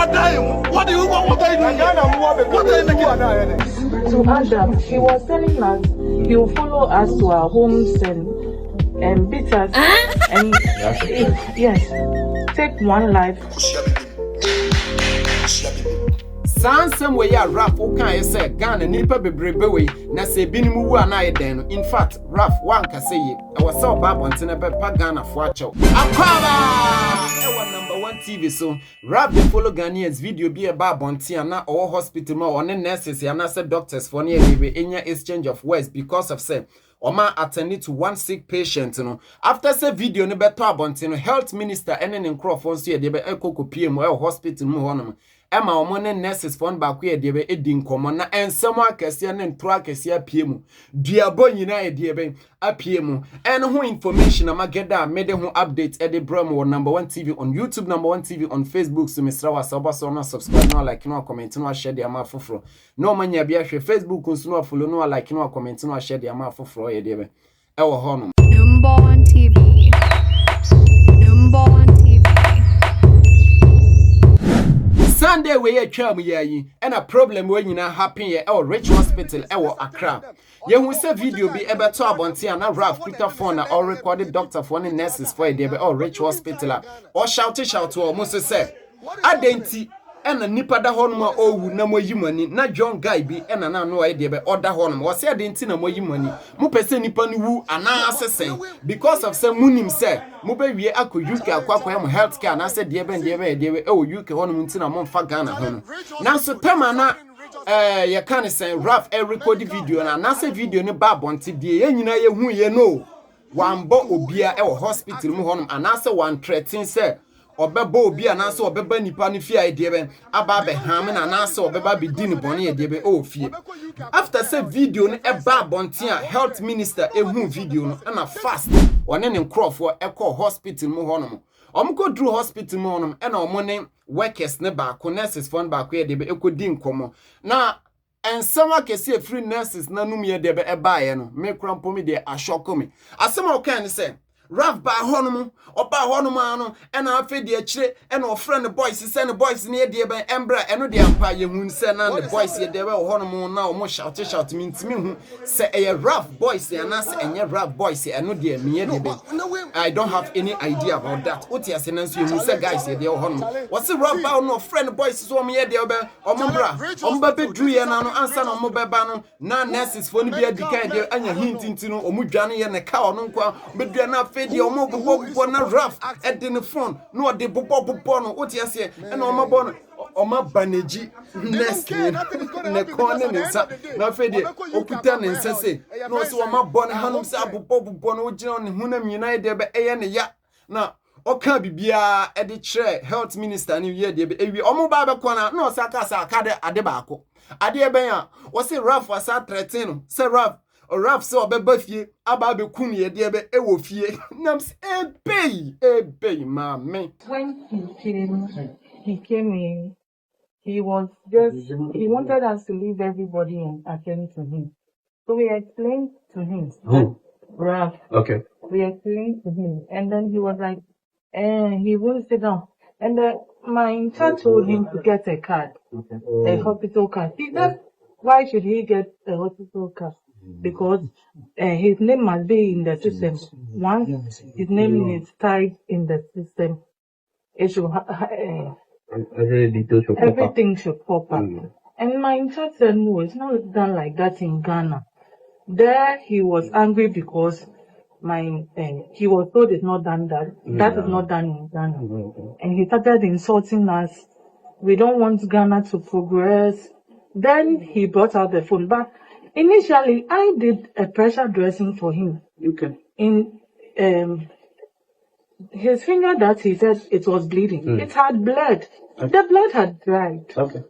What do you want? What are you doing? What are you making? To Adam, he was telling us he will follow us to our homes and beat us and yes, take one life. Some way ya rap okay say Ghana nipa bebrebe we na se binimu wu anaye den no. In fact, rap one ka say e was so bad bonte na be pa Ghana fo acho. Akoam! Number 1 TV so rap dey follow Ghanaians video be about bonte na or hospital ma or nurses ya na say doctors for near dey enya exchange of words because of say Oma attended to one sick patient no. After say video no beto abonte no health minister ene ne nkrofo so ye dey be ekokopie mu e hospital mu honom. Emma omone nurses fon baako ye de be edi nkomo na ensemo akese ne ntro akese apie mu duabo nyina ye de be apie mu en ho information amageda mede ho update e de bram wo number 1 TV on YouTube, number 1 TV on Facebook. So misra wa so na subscribe no like no comment no share de ama foforo no manya bia hwe Facebook nso no follow no like no comment no share de ama foforo ye de be e wo ho no Number 1 TV. Number 1 TV. Sunday we ye twam yayi and a problem when nyina happen ye e Rich Hospital e wo Accra. Ye hu se video bi e beto abonte na Ralph Peter phone or recorded doctor for the nurses for dey be Rich Hospital or shout or must say adenti ena nipa da honum a owu na moyimani na John guy bi ena na no dey be order honum wo se adenti na moyimani mu pese nipa no wu ana asesen because of say munim say mo be wie akọ UK akwakọ am healthcare na say dey be e wo UK honum ntina mo mfa Ghana hono na so pema na ye kan say Ralph record video na say video ne ba bonte die ye nyina ye hu ye no wambo obia e wo hospital mu honum ana say one threaten say obeba obi anase obeba nipa no fie ide be aba be ham na anase obeba be di ni bone ide be o fie after say video no e ba bonte a health minister ehu video no na fast one ne nkrofo ekọ hospital mu honom omko dru hospital mu honom na omone workers ne ba ko nurses fon ba ko ide be ekodi nkomo na ensama kese free nurses na num ye de be e ba ye no me krampo me de ashoko me asema o kan say Ralph ba honom oba honom ano ena afi de akire ena ofre ne boys se ne boys ne de ben embra eno de ampa ye hun se na ne boys ye de be honom na o mo shout mintimi hu se eye Ralph boys ya na se enye Ralph boys eno de me de be I don't have any idea about that oti ase na so hu se guys ye de honom what's Ralph ba no friend boys so me ye de be o mo bra o mo be dru ye na no ansa na o mo beba no na nurses fo ni bi adika de anya hintinti no o mo dwane ye ne ka ono nkwa be dua na fedi o mo bobo na Ralph at the phone no de bobo no oti ase na o ma bon o ma baneji next ne corner ne sa na fedi okuta ne nsese no so o ma bon hanum se abobo no ogina ne hunam nyina de be eye ne ya na oka bibia e de chere health minister ni ye de be ewi o mo ba be kona na o saka de ade ba ko ade e ben a o se Ralph wasa 13 se Ralph so obeba fie aba be kun ye de be e wo fie nams e ma me When he came in, he wanted us to leave everybody and attend to him. So we explained to him. Ralph. Okay. We explained to him, and then he was like, he won't sit down. And my intern told him to get a card, a hospital card. He said, why should he get a hospital card? Because his name must be in the system. Once his name is tied in the system, it should everything should pop up. And my intern said, no, it's not done like that in Ghana. There he was angry because he was told it's not done that is not done in Ghana. And he started insulting us. We don't want Ghana to progress. Then he brought out the phone. But initially, I did a pressure dressing for him. Okay. In his finger that he said it was bleeding. It had bled. Okay. The blood had dried. Okay.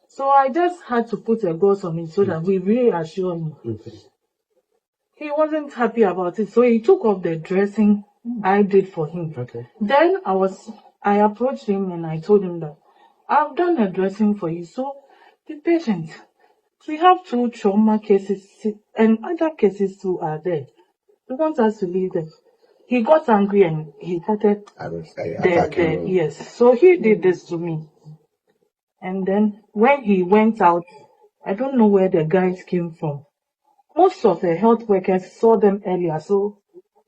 So I just had to put a gauze on it so that we reassure him. Okay. He wasn't happy about it, so he took off the dressing I did for him. Okay. Then I approached him and I told him that I've done a dressing for you, so be patient. We have 2 trauma cases and other cases too are there. We want us to leave them. He got angry and he started yes. So he did this to me. And then when he went out, I don't know where the guys came from. Most of the health workers saw them earlier, so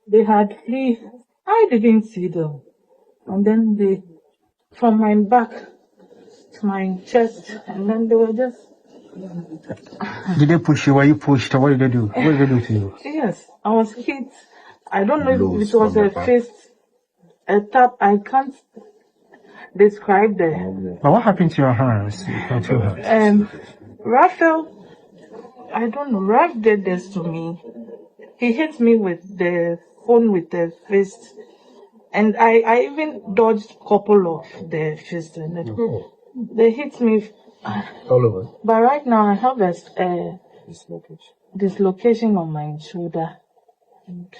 they had flee. I didn't see them. And then they, from my back to my chest, and then they were just. Did they push you? Were you pushed? Or what did they do? What did they do to you? Yes, I was hit. I don't know if it was a fist, a tap. I can't describe the. But what happened to your hands? Your two hands? Raphael, I don't know. Raph did this to me. He hit me with the phone with the fist, and I even dodged a couple of the fists. And they hit me All over. but right now I have a dislocation on my shoulder and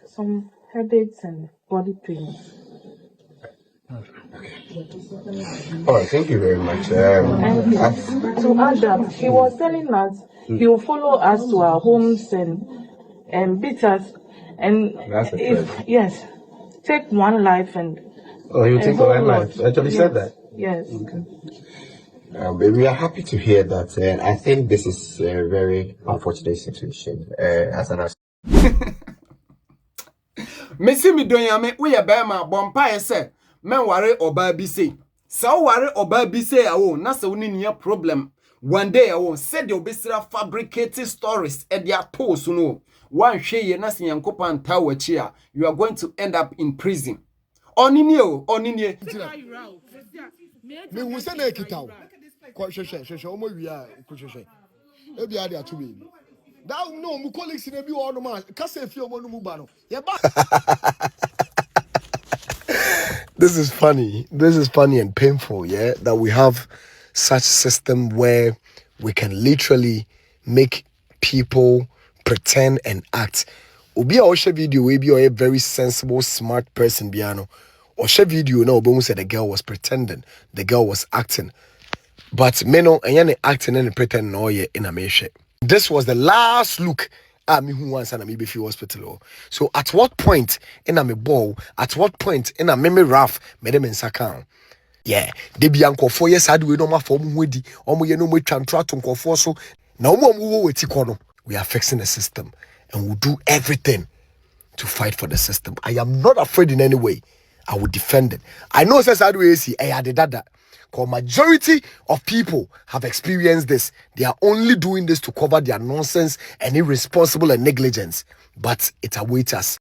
some headaches and body pains. All right, thank you very much. And to add that, he was telling us he will follow us to our homes and beat us. And That's a if threat. yes, take one life and Oh, you a take whole one lot. life. Actually said that. Yes. But we are happy to hear that. And I think this is a very unfortunate situation. As an Messi mi don ya me we ye be ma bompa ye se men ware oba bi sei. Sa wo ware oba bi sei awo na se woni nia problem. One day awo said the obesira fabricated stories e dia post no. One hwe ye na se yankopa nta wachi a you are going to end up in prison. Onini o, onini. Me who say na kita o. Ko hwehwe omo wi a ko hwehwe. E bia dia to me. That no mu colleagues na bi wo no ma ka say fi omo no mu ba no. Ye ba. This is funny. This is funny and painful, yeah, that we have such system where we can literally make people pretend and act. Obi a oshe video we be a very sensible, smart person biano. Oshe video na obi said the girl was pretending, the girl was acting. But meno and acting and pretending no ye in a meshe. This was the last look at me who wants and me before hospital. So at what point in a me ball, at what point in a memory rough, madam in Sakan? Yeah, they be uncle 4 years had we no more form wedi, or we no more tantrat for so. Now more we are fixing the system and we'll do everything to fight for the system. I am not afraid in any way. I will defend it. I know says how do we see I had that. Because majority of people have experienced this. They are only doing this to cover their nonsense and irresponsible and negligence. But it awaits us.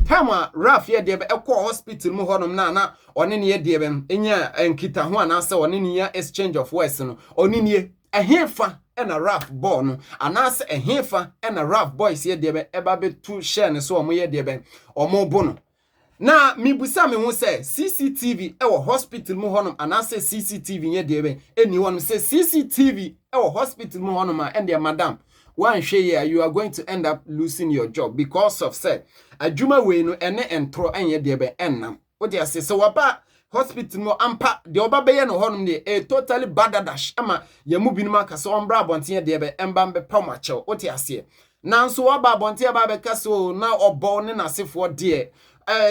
Tama Raf ye de be ekọ hospital mu honom na one ne ye de be enya enkita ho anase one ne ya exchange of words no one ne ehefa na Raf ball no anase ehefa na Raf boys ye de be eba be tu share ne so omo ye de be omo bo no na mibusa me ho say CCTV ewo hospital mu honom anase CCTV ye de be eni wonom say CCTV ewo hospital mu honom a and madam one share you are going to end up losing your job because of say adwuma we no ene entro enye de be ennam what you say so waba hospital no ampa de oba be ye no honom de a totally badadash ama ya mu binuma ka so ombra abonten de be emba be pamacho what you say nanso waba abonten ba be kaso na obo ne nasefo de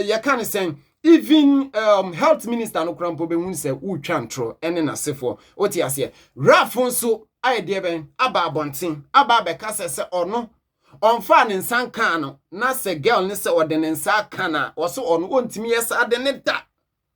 ya kan sen even health minister no krampo be hun say utwa ntro ene nasefo what you say rafon so ai de ben aba abonten aba be kasa se ono onfa ne nsan kan no na se girl ne se ode ne nsa kan na wo so ono ontimi yesa ade ne da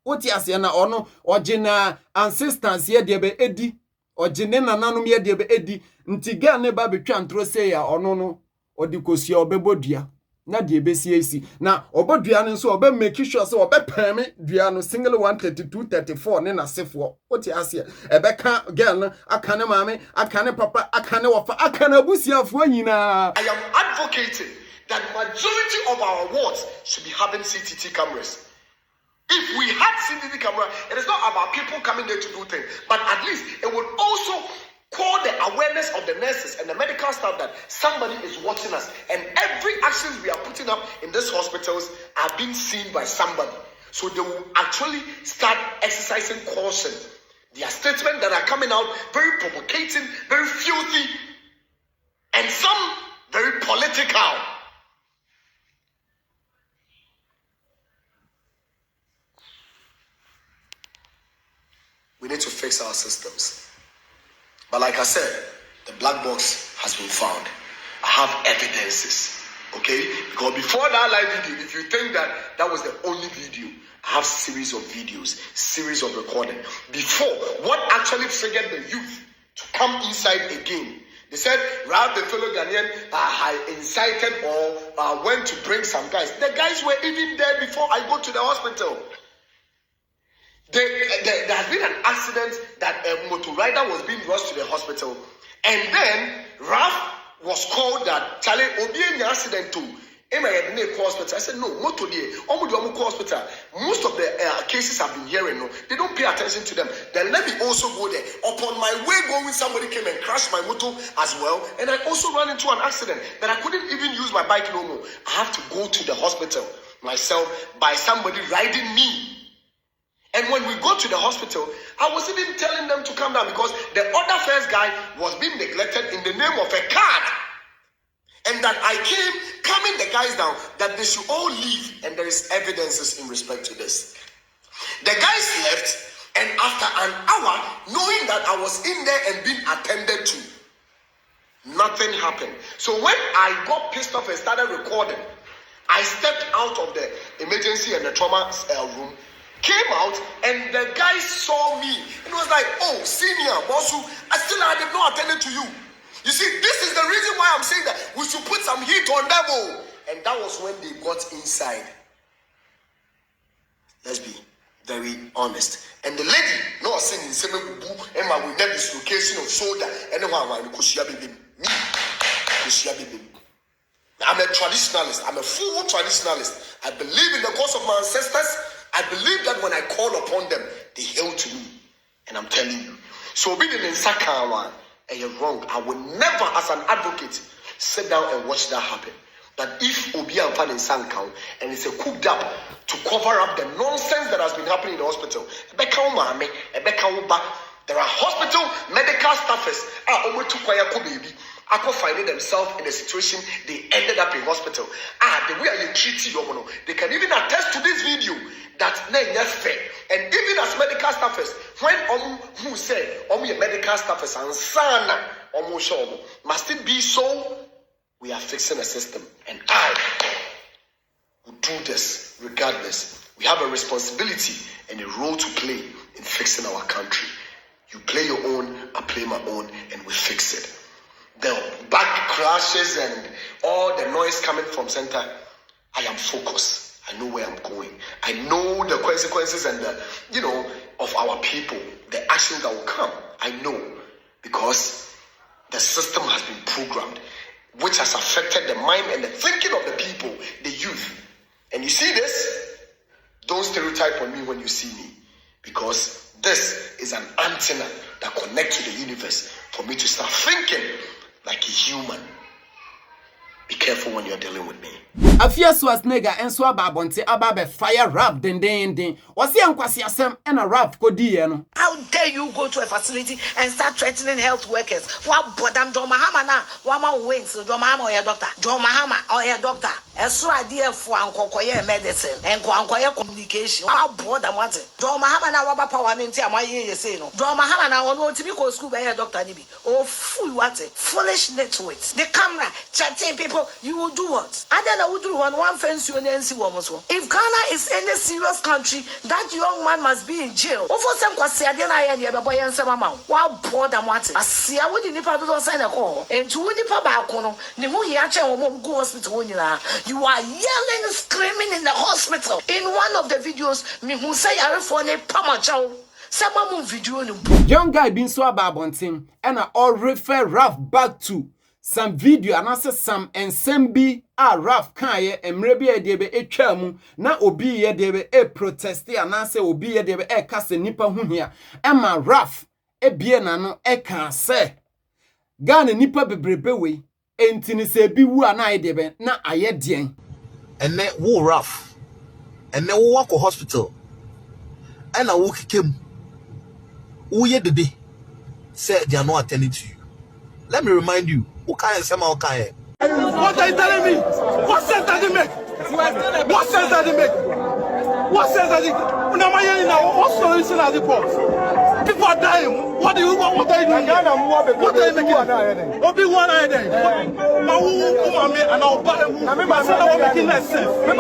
woti ase na ono ogina ancestors ye de be edi ogine nananom ye de be edi nti girl ne ba betwa ntro se ya ono no odi kosia obebodua na de besi esi na obodua ne nso obe make sure se obe pame dua no single 132 34 ne na sefo woti ase ebe ka girl no akane mame akane papa akane wofa akane abusiafo nyina. I am advocating that majority of our wards should be having CCTV cameras. If we had CCTV camera, it is not about people coming there to do things, but at least it would also call the awareness of the nurses and the medical staff that somebody is watching us, and every actions we are putting up in these hospitals are being seen by somebody. So they will actually start exercising caution. There are statements that are coming out very provocating, very filthy, and some very political. need to fix our systems. But like I said, the black box has been found. I have evidences. Okay? Because before that live video, if you think that that was the only video, I have series of videos, series of recording. Before, what actually triggered the youth to come inside again? They said, Ralph, the fellow Ghanaian, had incited or went to bring some guys. The guys were even there before I go to the hospital. There has been an accident that a motor rider was being rushed to the hospital. And then Ralph was called that Charlie Obi in the accident too. Hospital. I said, no, motor there. Hospital. Most of the cases I've been hearing, no, they don't pay attention to them. Then let me also go there. Upon my way going, somebody came and crashed my motor as well. And I also ran into an accident that I couldn't even use my bike no more. I have to go to the hospital myself by somebody riding me. And when we go to the hospital, I was even telling them to come down because the other first guy was being neglected in the name of a card. And that I came, calming the guys down, that they should all leave. And there is evidences in respect to this. The guys left, and after an hour, knowing that I was in there and being attended to, nothing happened. So when I got pissed off and started recording, I stepped out of the emergency and the trauma room, came out, and the guy saw me and was like, oh, senior, Bosu, I did not attend to you. You see, this is the reason why I'm saying that we should put some heat on them. Oh. And that was when they got inside. Let's be very honest. And the lady, no saying Emma with that dislocation of shoulder, and I'm a traditionalist. I'm a full traditionalist. I believe in the cause of my ancestors. I believe that when I call upon them, they hail to me. And I'm telling you. So be the Sakawa. And you're wrong. I will never, as an advocate, sit down and watch that happen. That if Obi and Fan in Sankau and it's a cooked up to cover up the nonsense that has been happening in the hospital. There are hospital medical staffers finding themselves in a situation they ended up in hospital. The way you treat you, they can even attest to this video that that's fair. And even as medical staffers, when who say medical staffers and sana must it be so? We are fixing a system, and I will do this regardless. We have a responsibility and a role to play in fixing our country. You play your own, I play my own, and we fix it. The back crashes and all the noise coming from center, I am focused. I know where I'm going. I know the consequences and the, of our people, the actions that will come. I know because the system has been programmed, which has affected the mind and the thinking of the people, the youth. And you see this? Don't stereotype on me when you see me, because this is an antenna that connects to the universe for me to start thinking like a human. Be careful when you're dealing with me. Afia Swasnega and Swababonte Ababe fire rap den. Was the Anquasi Assem and a rap codiano? How dare you go to a facility and start threatening health workers? What Bodam Domahama now? Wama wins Domahama or your doctor? Domahama or your doctor? A so idea for Ankoya medicine and Kwankoya communication. How Bodam wants it? Domahama now Waba Power Nintia, my year, say no. Domahama now won't typical school by a doctor Nibi. Oh, fool, what it? Foolish networks. The camera chatting people, you will do what? I don't know. One fence you and see woman. If Ghana is any serious country, that young man must be in jail. Over some Quasiadian and Yaboy and Samama. While poor than what I see, I would in the sign a call. And to the Pabacono, Nimu Yacha won't go hospital. You are yelling, screaming in the hospital. In one of the videos, me who say I for a Pamachow. Some video. Young guy been so about him, and I all refer Ralph back to some video and answer some and some be Ralph Kanye and maybe a debe a chamu na obi ye debe a protest and answer obi ye debe a cast nipa hunya Emma Ralph e biena no e can say Ghana nipa bebrebe we entini se bi wu ana debe na aye dien and ne wo Ralph and ne wo walk hospital and I walk came wo ye dede say they are not attending to you. Let me remind you, what are you telling me? What sense does it make? What sense does it make? What sense does it make? What solution are the post? People are dying. What are you doing? What are you doing? Obi one eye there. My woman and I'll buy him. My son are making less sense. It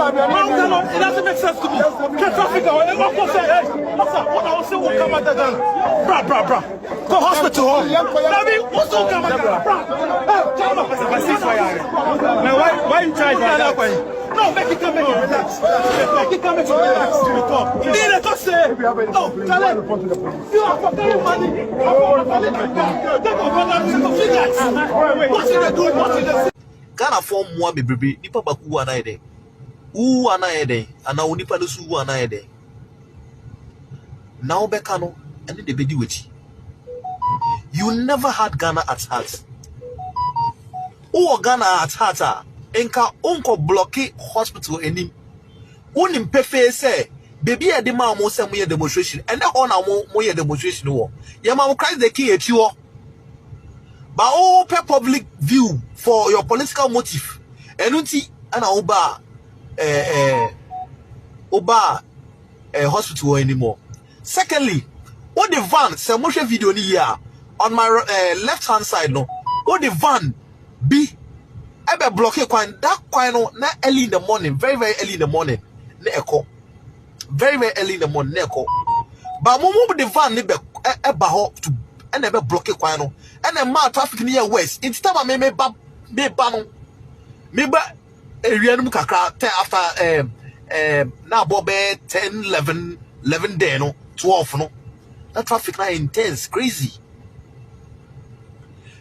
doesn't make sense to me. Can traffic go? And what say? Hey, what's up? What I will say will come at the gun. Bra. Go hospital. What's all come at the gun? Now why you trying that way? No, make it come and relax. Make it come and relax to the top. Need to say, no, tell him. You are forgetting money. Ghana form more baby. Nipa baku anaide. Anaide. Ana unipa nusu anaide. Now bekano and the baby witch. You never had Ghana at heart. Ghana at heart. Enka unko blocky hospital enim. Unim pefe say baby a dema mo say mo demonstration and that on mo demonstration wo. Your man Christ the king at you. But open public view for your political motive. Enunti ana oba hospital anymore. Secondly, what the van say mo share video ni here on my left hand side no. What the van be ebe block that no na early in the morning, very early in the morning. Ne echo. Very early in the morning, ne echo. But mo the van ne be eba ho to and ebe block no. And the man traffic near west. It's time me ba no. Me ba area no kakra after now bobe 10 11 day no 12 no. That traffic na intense, crazy.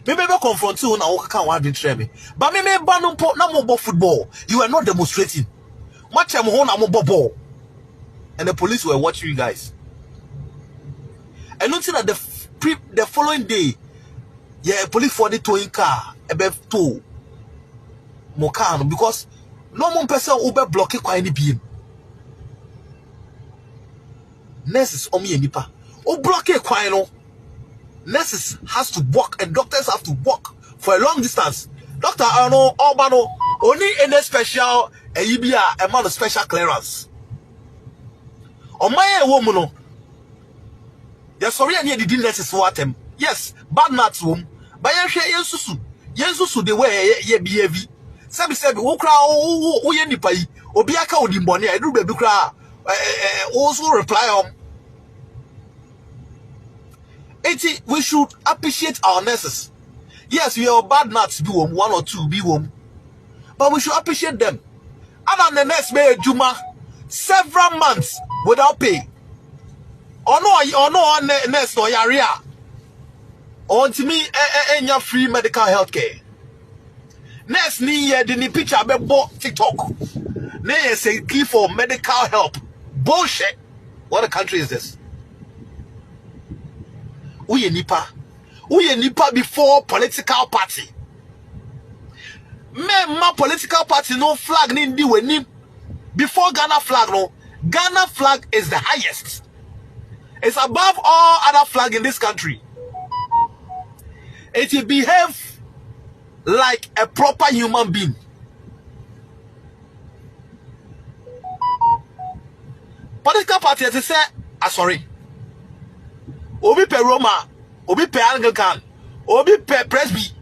Me confront you na can one drink me. But me ba no na mo football. You are not demonstrating. Match am ho na mo ball. And the police were watching you guys. And nothing that the following day, yeah, police for the towing car ebe tow mo car no because no one person over block it kwa any beam. Nurses omi enipa. O block it kwa no. Nurses has to walk and doctors have to walk for a long distance. Doctor Arno Obano only any special a man of special clearance. On my woman no. Yes, sorry, I need the nurses for them. Yes, bad nuts room. But yensusu the way ye behave. Sabi wo kra wo ye nipa yi obi aka odimbone I do baby kra also reply we should appreciate our nurses. Yes, we are bad nuts be one or two be but we should appreciate them. And the nurse made Juma several months without pay. No nurse no yaria. On to me enya free medical health care. Nurse ni ye the picture be TikTok. Ne say key for medical help. Bullshit. What a country is this? Uye nipa before political party. Ma political party no flag ni ndi weni. Before Ghana flag no. Ghana flag is the highest. It's above all other flag in this country. It will behave like a proper human being. Political party as I say, sorry. Obi pe Roma, Obi pe Anglican, Obi pe Presby.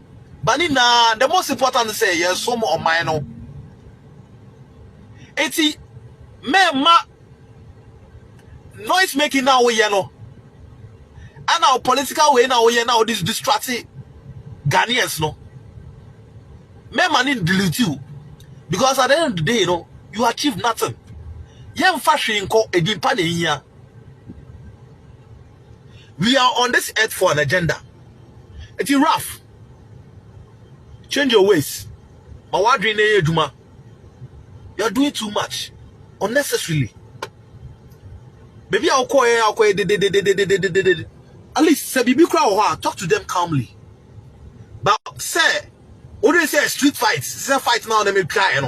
But the most important say yes, some or minor. Eti ma noise making now we know. And our political way now we now this distracting Ghanaians no. Me dilute you. Because at the end of the day, you achieve nothing. Yem fashion ko edimpa ne here. We are on this earth for an agenda. It's rough. Change your ways. You are doing too much unnecessarily. Maybe I'll call at least say bibi talk to them calmly. But say, what do you say street fights? Say fight now let me cry,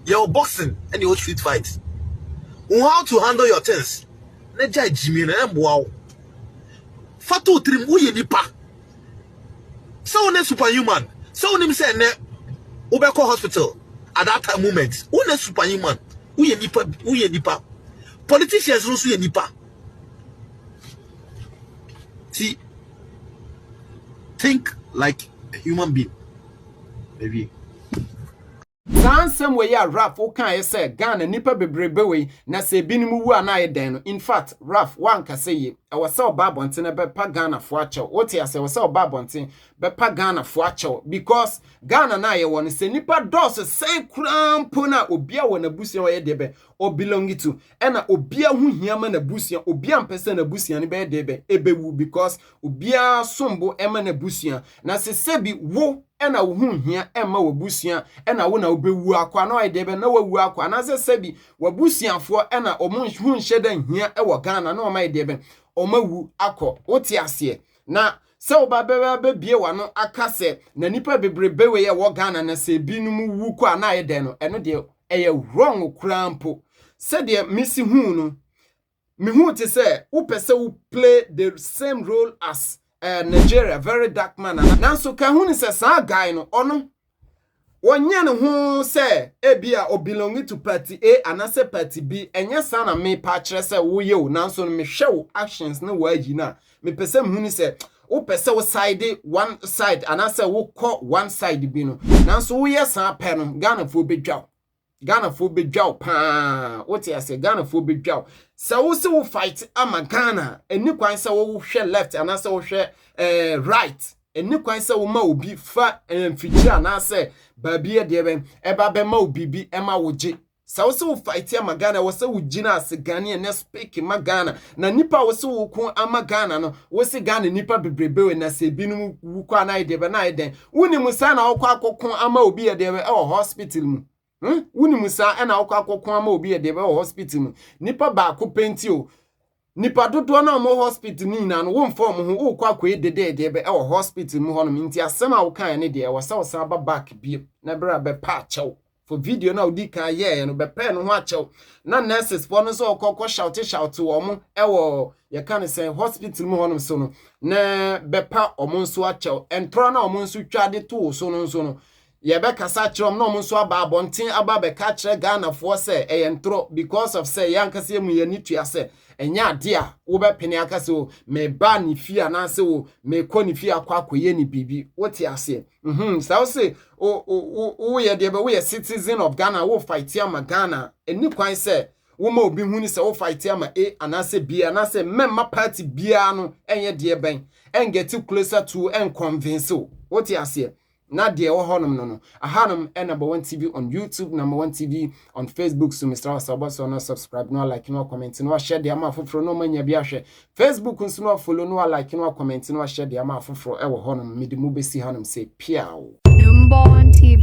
You're boxing and you street fights. How to handle your things. Wow. Fatu trim uye nipa. So ne superhuman. So him say ne Ubeko hospital at that time moment. Une superhuman. Uye nipa. Politicians also ye nipa. See, think like a human being, maybe. Sansem we ya Raf o kan say Ghana nipa bebrebe we na se binim wu ana eden no. In fact, Raf wan ka say e was so babonte na bepa Ghana fo achew. What ya say was so babonte bepa Ghana fo achew because Ghana na ye won se nipa dos say krampo na obia wona busia we de be o belong to ena obia hu hiama na busia obia mpese na busia ne be de be ebewu because obia sombo ema na busia na se sebi wo ena wo hu hia ema wo busia ena wo na obewu akwa na oyede be na wawu akwa na se sebi wo busiafo ena omo hu nhyedan hia e wo Ghana na omayede be omawu akọ oti ase na se oba be bie wano akase na nipa bebrebe we ye wo Ghana na se binum wu kwa na ayede no eno de eye wrong krampo se de misi hu no me hu te se wo pese wo play the same role as Nigeria, very dark man. Nanso ka hu ni se sa guy no ono wonye ne hu se ebia o belong to party A anase party B enye sa na me pa kire se wo ye o nanso me hwe wo actions na wa yi na me pese hu ni se wo pese wo side one side anase wo call one side bi no nanso wo ye sa pe no Ghana fo bedwa Ghana fo bedwa pa what you say Ghana fo bedwa so wo fight ama Ghana eni kwan se wo hwe left anase wo hwe right eni kwan se wo ma obi fa mfikira anase babie de ben eba be ma obi bi ema woje so wo fight ama Ghana wo se wo gina ase Ghana na speak ma Ghana na nipa wo se wo ko ama Ghana no wo se Ghana nipa bebrebe we na se binum wu kwa na ide be na ide woni musa na wo kwa akokon ama obi de be hospital mu wuni musa ena okwa akokon ama obi de be hospital mu nipa ba ko penti o nipa dodo na mo hospital ni na no wo form ho wo kwa akwa de be hospital mu hono nti asem a wo kan ne de wo sa ba back bi na bra be pa chew for video na odi kan ye no be pe no ho achew na nurses for no so okoko shout wo mo ye kan say hospital mu hono so no na be pa omo nso achew entro na omo nso twade to so no ye be kasa kirom no nso aba abonten aba be ka kire Ghana fo se eyentro because of say yankase mu ye nitua se enya ade a wo be pene akase o me ba ni fia na se o me ko ni fia kwakoye ni bibi woti ase so say o ye de be we citizen of Ghana wo fight ama Ghana eni kwan se wo ma obi hu ni se wo fight ama A anase B anase memma party bia no enye de ben en get closer to en convince o woti ase na de wo honom no ahanum number 1 TV on YouTube, number 1 TV on Facebook. So Mr. Saboso no subscribe no like no comment no share de ama foforo no manya bi ahwe Facebook nso no follow no like no comment no share de ama foforo e wo honom mede mu besi hanum say piao Number 1 TV